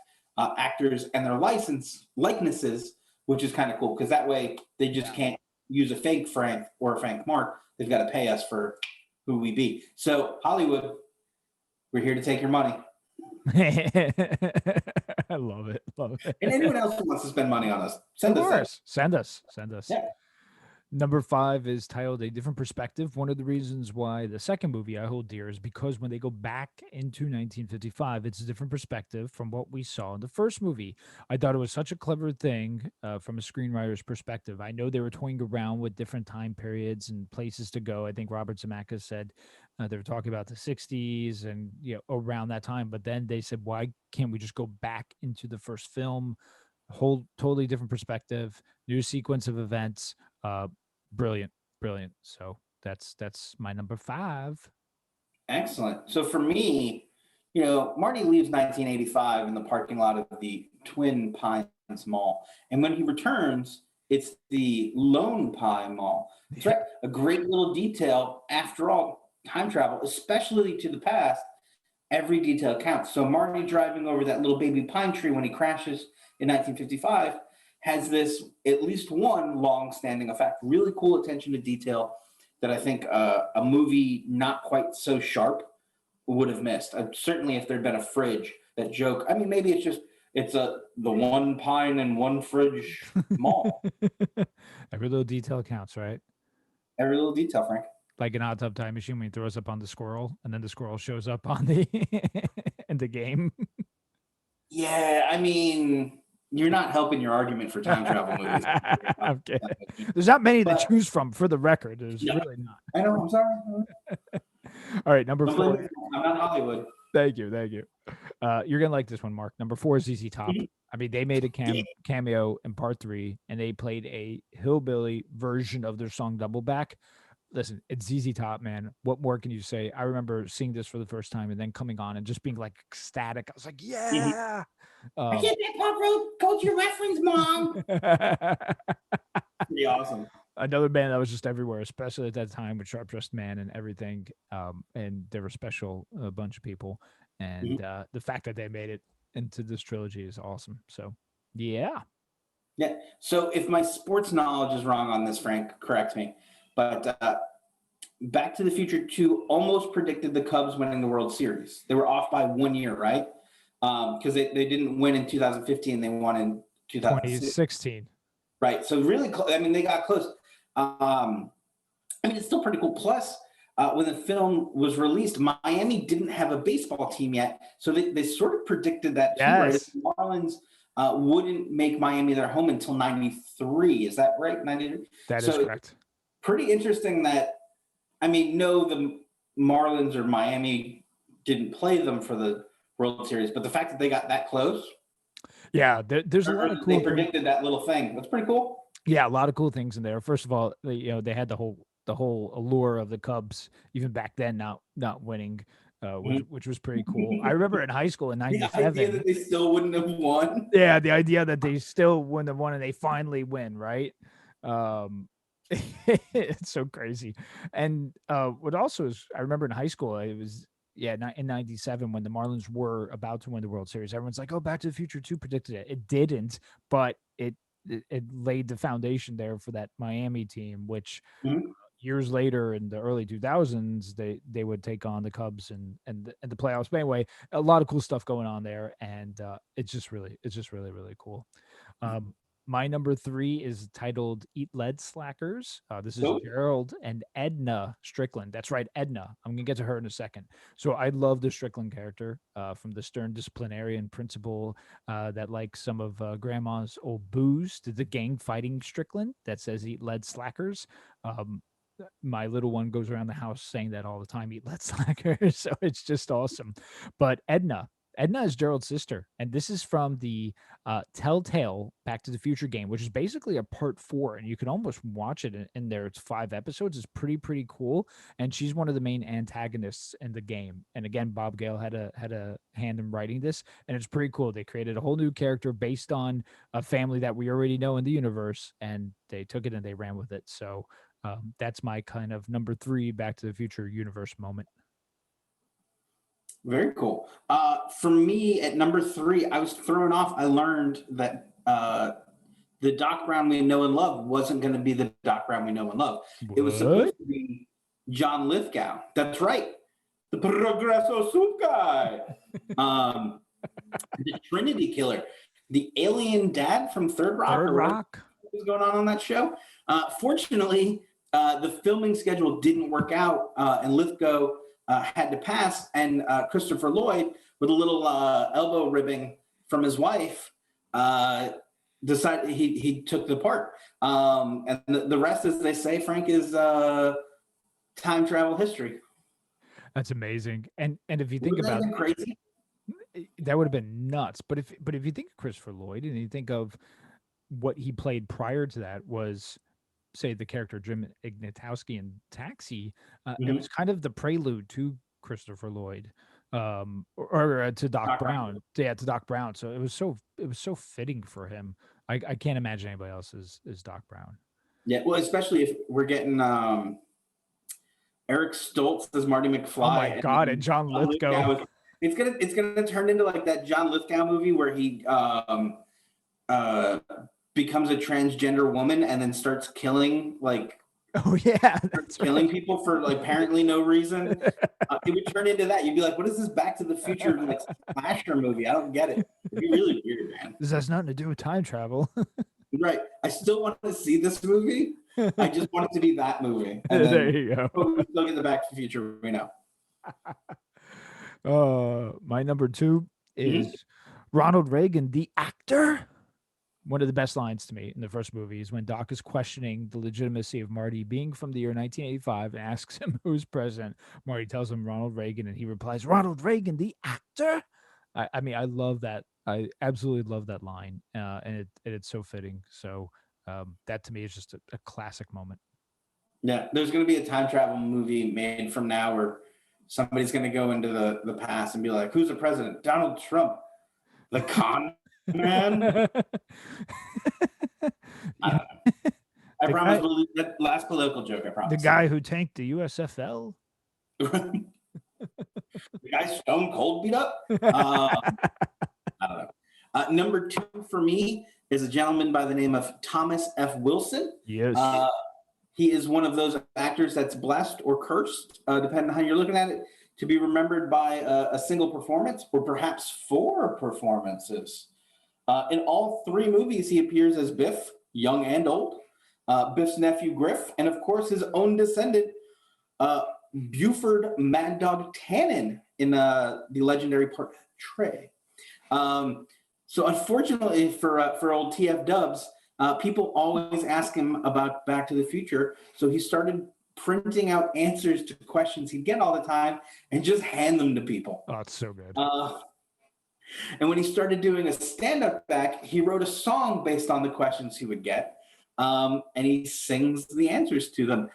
actors and their likenesses, which is kind of cool because that way they just can't use a fake Frank or a fake Mark. They've got to pay us for who we be. So Hollywood, we're here to take your money. I love it. And anyone else who wants to spend money on us, send Of us course. Send us. Yeah. Number 5 is titled A Different Perspective. One of the reasons why the second movie I hold dear is because when they go back into 1955, it's a different perspective from what we saw in the first movie. I thought it was such a clever thing from a screenwriter's perspective. I know they were toying around with different time periods and places to go. I think Robert Zemeckis said they were talking about the 60s and around that time. But then they said, why can't we just go back into the first film? Whole totally different perspective, new sequence of events. Brilliant. So that's my number 5. Excellent. So for me, Marty leaves 1985 in the parking lot of the Twin Pines Mall. And when he returns, it's the Lone Pine Mall. That's right. A great little detail. After all, time travel, especially to the past, every detail counts. So Marty driving over that little baby pine tree when he crashes in 1955 has this at least one long-standing effect. Really cool attention to detail. that I think a movie not quite so sharp would have missed. Certainly, if there'd been a fridge, that joke. I mean, maybe it's the one pine and one fridge mall. Every little detail counts, right? Every little detail, Frank. Like an Hot Tub Time Machine when he throws up on the squirrel, and then the squirrel shows up on the in the game. Yeah, I mean, you're not helping your argument for time travel movies. I'm kidding. There's not many to But- choose from, for the record. There's No. really not. I know. I'm sorry. All right, number Don't blame 4. me. I'm not Hollywood. Thank you. You're gonna like this one, Mark. Number 4 is ZZ Top. Mhm. I mean, they made a cameo in part 3, and they played a hillbilly version of their song Double Back. Listen, it's ZZ Top, man. What more can you say? I remember seeing this for the first time and then coming on and just being like ecstatic. I was like, yeah. I get that pop road culture reference, Mom. Pretty awesome. Another band that was just everywhere, especially at that time with Sharp Dressed Man and everything. And they were special, a bunch of people. And the fact that they made it into this trilogy is awesome. So, yeah. Yeah. So if my sports knowledge is wrong on this, Frank, correct me. But Back to the Future 2 almost predicted the Cubs winning the World Series. They were off by 1 year, right? Because they didn't win in 2015. They won in 2016. Right. So really, I mean, they got close. I mean, it's still pretty cool. Plus, when the film was released, Miami didn't have a baseball team yet. So they sort of predicted that too, right? Yes. The Marlins wouldn't make Miami their home until 93. Is that right? 93? That is correct. Pretty interesting that, I mean, no, the Marlins or Miami didn't play them for the World Series, but the fact that they got that close. Yeah, there's a lot of cool. They predicted that little thing. That's pretty cool. Yeah, a lot of cool things in there. First of all, they had the whole allure of the Cubs even back then not winning, which was pretty cool. I remember in high school in '97. The idea that they still wouldn't have won. Yeah, the idea that they still wouldn't have won and they finally win, right? It's so crazy. And what also is, I remember in high school, it was in '97 when the Marlins were about to win the World Series. Everyone's like, "Oh, Back to the Future 2 predicted it." It didn't, but it laid the foundation there for that Miami team, which years later in the early 2000s they would take on the Cubs and the playoffs. But anyway, a lot of cool stuff going on there, and it's just really cool. My number 3 is titled Eat Lead Slackers. This is Gerald and Edna Strickland. That's right, Edna. I'm going to get to her in a second. So I love the Strickland character from the stern disciplinarian principal that likes some of Grandma's old booze, to the gang fighting Strickland that says Eat Lead Slackers. My little one goes around the house saying that all the time, Eat Lead Slackers. So it's just awesome. But Edna is Gerald's sister, and this is from the Telltale Back to the Future game, which is basically a part 4, and you can almost watch it in there. It's 5 episodes. It's pretty cool, and she's one of the main antagonists in the game. And again, Bob Gale had a hand in writing this, and it's pretty cool. They created a whole new character based on a family that we already know in the universe, and they took it and they ran with it. So that's my kind of number 3 Back to the Future universe moment. Very cool. For me, at number 3, I was thrown off. I learned that the Doc Brown we know and love wasn't going to be the Doc Brown we know and love. What? It was supposed to be John Lithgow. That's right. The Progresso Soup guy. The Trinity Killer. The alien dad from Third Rock. Third Rock. What was going on that show? Fortunately, the filming schedule didn't work out, and Lithgow had to pass, and Christopher Lloyd, with a little elbow ribbing from his wife, decided he took the part. And the rest, as they say, Frank, is time travel history. That's amazing. And if you think about it, crazy, that would have been nuts. But if you think of Christopher Lloyd and you think of what he played prior to that was, say, the character Jim Ignatowski in Taxi, it was kind of the prelude to Christopher Lloyd, or to Doc Brown. Yeah, to Doc Brown. So it was so fitting for him. I can't imagine anybody else as Doc Brown. Yeah, well, especially if we're getting Eric Stoltz as Marty McFly. Oh my God, and John Lithgow. It's gonna turn into like that John Lithgow movie where he becomes a transgender woman and then starts killing like Oh yeah, Starts that's killing right. people for like apparently no reason. It would turn into that. You'd be like, "What is this Back to the Future like slasher movie? I don't get it." It'd be really weird, man. This has nothing to do with time travel. Right. I still want to see this movie. I just want it to be that movie, and There then you go. but we still get the Back to the Future. We know. My number two Mhm. is Ronald Reagan, the actor. One of the best lines to me in the first movie is when Doc is questioning the legitimacy of Marty being from the year 1985 and asks him who's president. Marty tells him Ronald Reagan, and he replies, Ronald Reagan, the actor? I mean, I love that. I absolutely love that line, and it's so fitting. So that to me is just a classic moment. Yeah, there's going to be a time travel movie made from now where somebody's going to go into the past and be like, "Who's the president? Donald Trump, the con man." I Yeah, don't know. I the promise guy, we'll leave that last political joke. I the promise. guy who tanked the USFL. The guy Stone Cold beat up. I don't know. Number two for me is a gentleman by the name of Thomas F. Wilson. Yes. Uh, he is one of those actors that's blessed or cursed, depending on how you're looking at it, to be remembered by a single performance or perhaps four performances. In all three movies, he appears as Biff, young and old, Biff's nephew Griff, and of course his own descendant, uh, Buford Mad Dog Tannen in the legendary part Trey. Um, so unfortunately for old TF Dubs, people always ask him about Back to the Future. So he started printing out answers to questions he'd get all the time and just hand them to people. Oh, it's so good. And when he started doing a stand-up back, he wrote a song based on the questions he would get, and he sings the answers to them.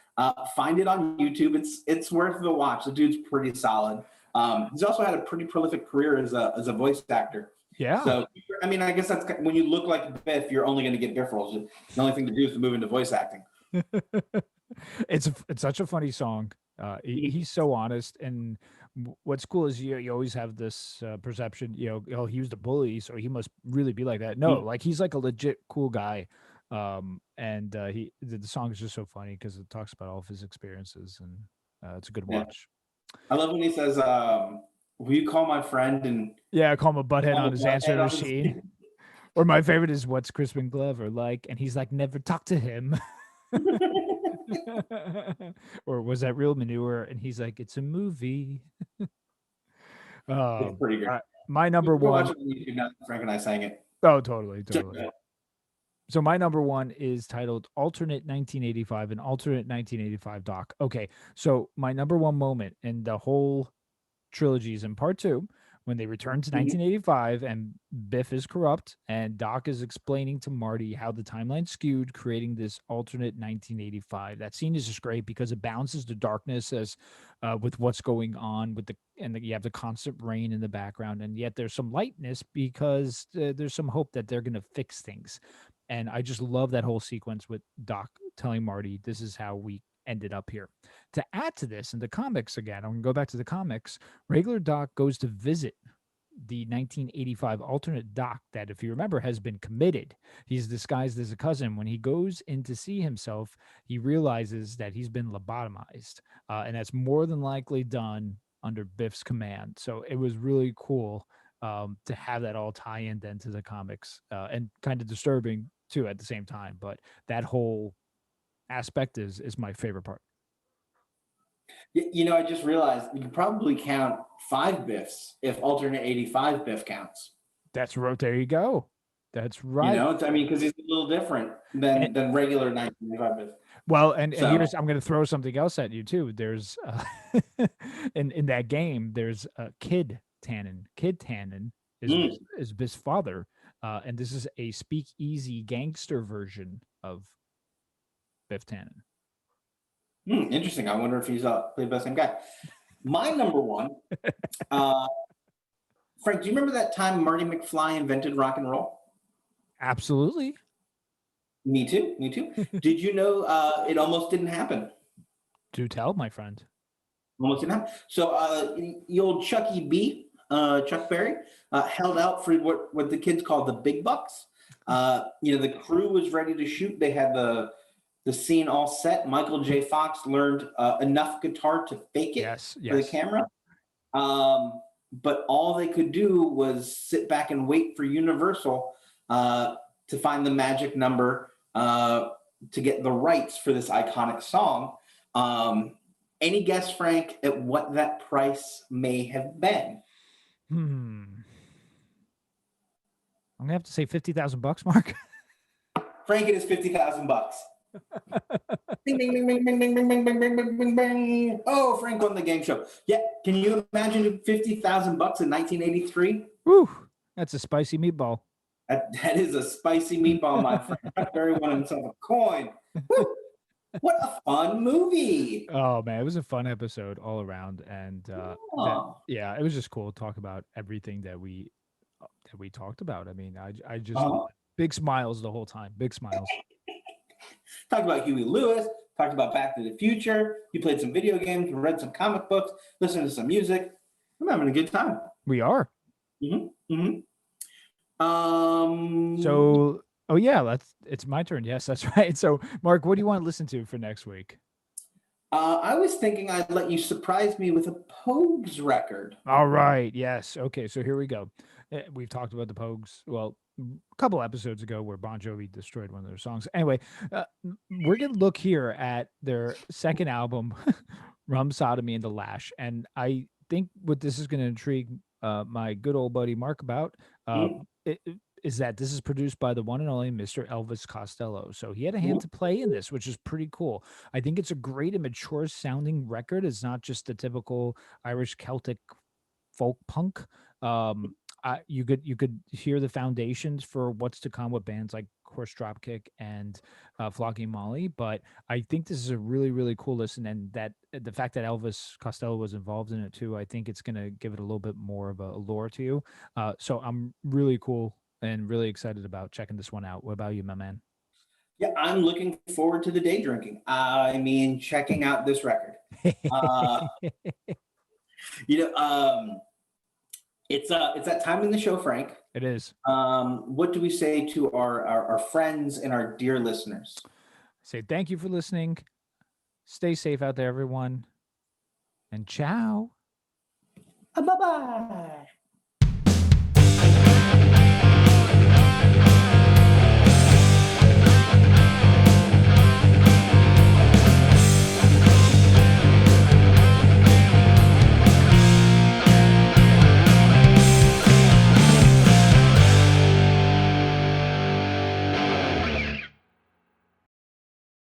Find it on YouTube. It's worth the watch. The dude's pretty solid. He's also had a pretty prolific career as a voice actor. Yeah. So I mean, I guess that's when you look like Biff, you're only going to get Biff roles. The only thing to do is to move into voice acting. It's such a funny song. He's so honest, and what's cool is you always have this perception, oh, he was the bully, so he must really be like that. No, like he's like a legit cool guy. And the song is just so funny because it talks about all of his experiences, and it's a good Yeah, watch. I love when he says, "Will you call my friend and Yeah, I call him a butthead call on him his a answering butthead on his?" machine. Or my favorite is what's Crispin Glover like, and he's like, never talk to him. Or was that real manure? And he's like, it's a movie. It's Um, pretty great. my You number can go watch one, it on YouTube now. Frank and I sang it. oh, totally, Just totally. So my number one is titled Alternate 1985, an alternate 1985 doc. Okay, so my number one moment in the whole trilogy is in part two when they return to Mhm. 1985 and Biff is corrupt and Doc is explaining to Marty how the timeline skewed, creating this alternate 1985. That scene is just great because it balances the darkness as with what's going on with you have the constant rain in the background, and yet there's some lightness because there's some hope that they're going to fix things. And I just love that whole sequence with Doc telling Marty, this is how we ended up here. To add to this, in the comics again, I'm going to go back to the comics. Regular Doc goes to visit the 1985 alternate Doc that, if you remember, has been committed. He's disguised as a cousin. When he goes in to see himself, he realizes that he's been lobotomized, and that's more than likely done under Biff's command. So it was really cool to have that all tie in then to the comics, and kind of disturbing too at the same time. But that whole aspect is my favorite part. You know, I just realized you could probably count five Biffs if alternate 85 Biff counts. That's right. There you go. That's You right. know, I mean, because he's a little different And, than regular 1985 Biff. well, and So, here's I'm going to throw something else at you too. There's in that game there's a Kid Tannen. Kid Tannen mm, is Biff's father, and this is a speakeasy gangster version of Biff Tannen. interesting. I wonder if he's played by the same guy. My number one, uh, Frank, do you remember that time Marty McFly invented rock and roll? Absolutely. Me too. Me too. Did you know it almost didn't happen? Do tell, my friend. Almost didn't happen. So the old Chucky B, Chuck Berry, held out for what the kids call the big bucks. You know, the crew was ready to shoot. They had the scene all set, Michael J. Fox learned enough guitar to fake it Yes, for the yes. camera. But all they could do was sit back and wait for Universal to find the magic number to get the rights for this iconic song. Any guess, Frank, at what that price may have been? Hmm. I'm gonna have to say $50,000, Mark. Frank, it is $50,000. Ding, ding, ding, ding, ding, ding, ding, ding, ding, ding, ding, ding, ding. Oh, Frank won the game show. Yeah, can you imagine $50,000 in 1983? Woo, that's a spicy meatball. That is a spicy meatball, my friend. Chuck Berry won himself a coin. Woo! What a fun movie! Oh man, it was a fun episode all around, and that Oh, yeah, it was just cool to talk about everything that we talked about. I mean, I just uh-huh. big smiles the whole time, big smiles. Talked about Huey Lewis. Talked about Back to the Future. You played some video games, read some comic books, listened to some music. I'm having a good time. We are. Mm-hmm. Mm-hmm. So, oh yeah, it's my turn. Yes, that's right. So, Mark, what do you want to listen to for next week? I was thinking I'd let you surprise me with a Pogues record. All right. Yes. Okay. So here we go. We've talked about the Pogues. Well, a couple episodes ago where Bon Jovi destroyed one of their songs. Anyway, we're gonna look here at their second album, Rum Sodomy and the Lash, and I think what this is gonna intrigue my good old buddy Mark about uh, Mm-hmm. is that this is produced by the one and only Mr. Elvis Costello. So he had a hand to play in this, which is pretty cool. I think it's a great and mature sounding record. It's not just the typical Irish Celtic folk punk. You could hear the foundations for what's to come with bands like Horse Dropkick and Flogging Molly. But I think this is a really really cool listen, and that the fact that Elvis Costello was involved in it too, I think it's gonna give it a little bit more of a allure to you. So I'm really cool and really excited about checking this one out. What about you, my man? Yeah, I'm looking forward to the day drinking. I mean, checking out this record. Uh, you know, it's that time in the show, Frank. It is. What do we say to our friends and our dear listeners? Say thank you for listening. Stay safe out there, everyone, and ciao. Bye bye.